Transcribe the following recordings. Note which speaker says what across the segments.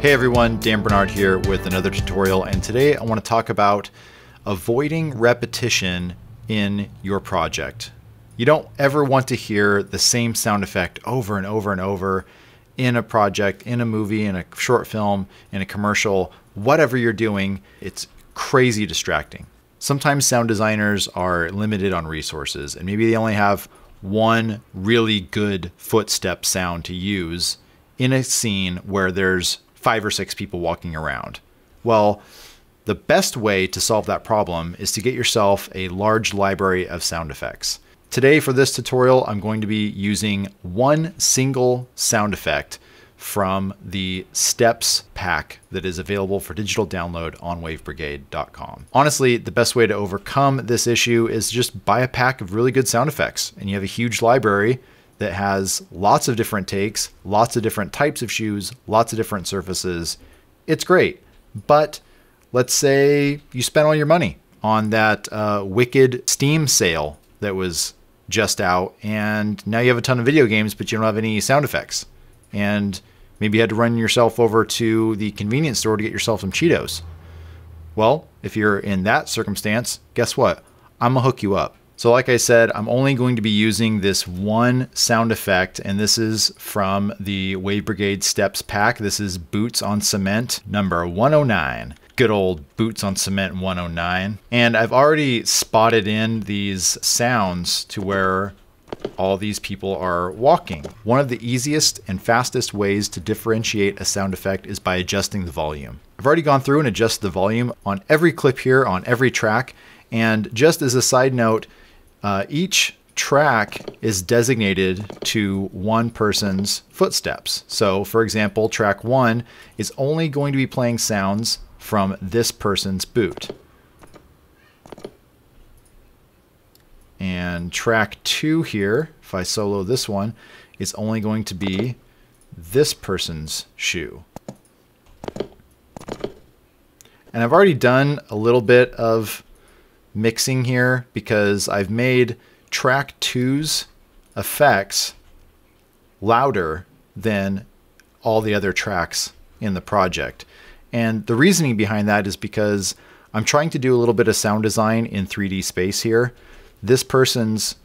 Speaker 1: Hey everyone, Dan Bernard here with another tutorial, and today I want to talk about avoiding repetition in your project. You don't ever want to hear the same sound effect over and over and over in a project, in a movie, in a short film, in a commercial, whatever you're doing. It's crazy distracting. Sometimes sound designers are limited on resources, and maybe they only have one really good footstep sound to use in a scene where there's 5 or 6 people walking around. Well, the best way to solve that problem is to get yourself a large library of sound effects. Today for this tutorial, I'm going to be using one single sound effect from the Steps pack that is available for digital download on wavebrigade.com. Honestly, the best way to overcome this issue is just buy a pack of really good sound effects, and you have a huge library that has lots of different takes, lots of different types of shoes, lots of different surfaces. It's great. But let's say you spent all your money on that wicked Steam sale that was just out, and now you have a ton of video games, but you don't have any sound effects. And maybe you had to run yourself over to the convenience store to get yourself some Cheetos. Well, if you're in that circumstance, guess what? I'm gonna hook you up. So like I said, I'm only going to be using this one sound effect, and this is from the Wave Brigade Steps pack. This is Boots on Cement number 109. Good old Boots on Cement 109. And I've already spotted in these sounds to where all these people are walking. One of the easiest and fastest ways to differentiate a sound effect is by adjusting the volume. I've already gone through and adjusted the volume on every clip here, on every track. And just as a side note, each track is designated to one person's footsteps. So for example, track 1 is only going to be playing sounds from this person's boot. And track 2 here, if I solo this one, is only going to be this person's shoe. And I've already done a little bit of mixing here because I've made track 2's effects louder than all the other tracks in the project. And the reasoning behind that is because I'm trying to do a little bit of sound design in 3D space here. This person's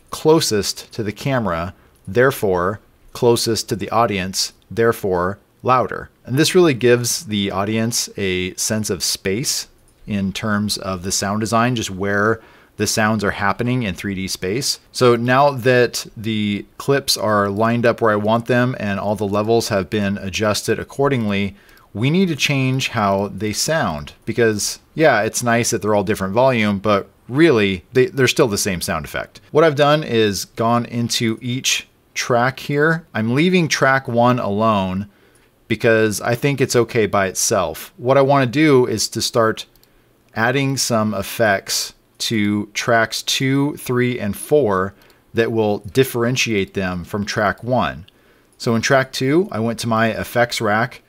Speaker 1: closest to the camera, therefore closest to the audience, therefore louder. And this really gives the audience a sense of space in terms of the sound design, just where the sounds are happening in 3D space. So now that the clips are lined up where I want them and all the levels have been adjusted accordingly, we need to change how they sound, because yeah, it's nice that they're all different volume, but really they're still the same sound effect. What I've done is gone into each track here. I'm leaving track 1 alone because I think it's okay by itself. What I want to do is to start adding some effects to tracks 2, 3, and 4 that will differentiate them from track 1. So in track 2, I went to my effects rack,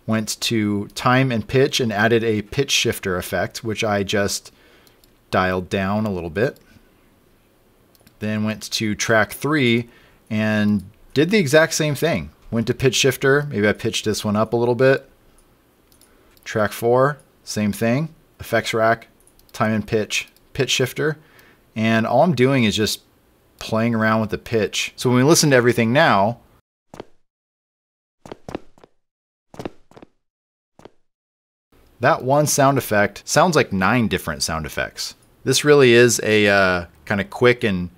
Speaker 1: went to time and pitch, and added a pitch shifter effect, which I just dialed down a little bit. Then went to track 3 and did the exact same thing. Went to pitch shifter, maybe I pitched this one up a little bit. Track 4, same thing. Effects rack, time and pitch, pitch shifter. And all I'm doing is just playing around with the pitch. So when we listen to everything now, that one sound effect sounds like 9 different sound effects. This really is a kind of quick and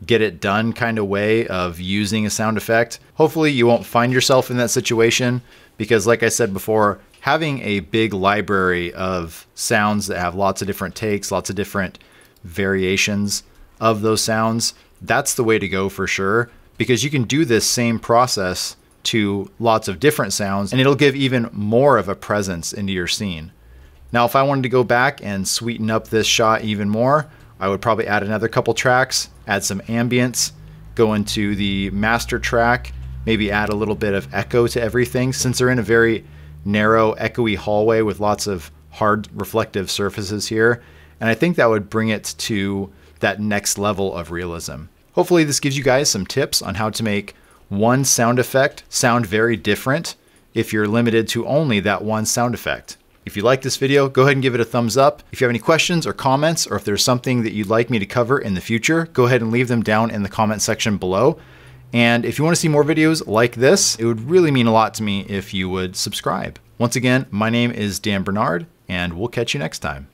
Speaker 1: get it done kind of way of using a sound effect. Hopefully you won't find yourself in that situation, because like I said before, having a big library of sounds that have lots of different takes, lots of different variations of those sounds, that's the way to go for sure, because you can do this same process to lots of different sounds and it'll give even more of a presence into your scene. Now, if I wanted to go back and sweeten up this shot even more, I would probably add another couple tracks, add some ambience, go into the master track, maybe add a little bit of echo to everything, since they're in a very narrow, echoey hallway with lots of hard reflective surfaces here. And I think that would bring it to that next level of realism. Hopefully this gives you guys some tips on how to make one sound effect sound very different if you're limited to only that one sound effect. If you like this video, go ahead and give it a thumbs up. If you have any questions or comments, or if there's something that you'd like me to cover in the future, go ahead and leave them down in the comment section below. And if you want to see more videos like this, it would really mean a lot to me if you would subscribe. Once again, my name is Dan Bernard, and we'll catch you next time.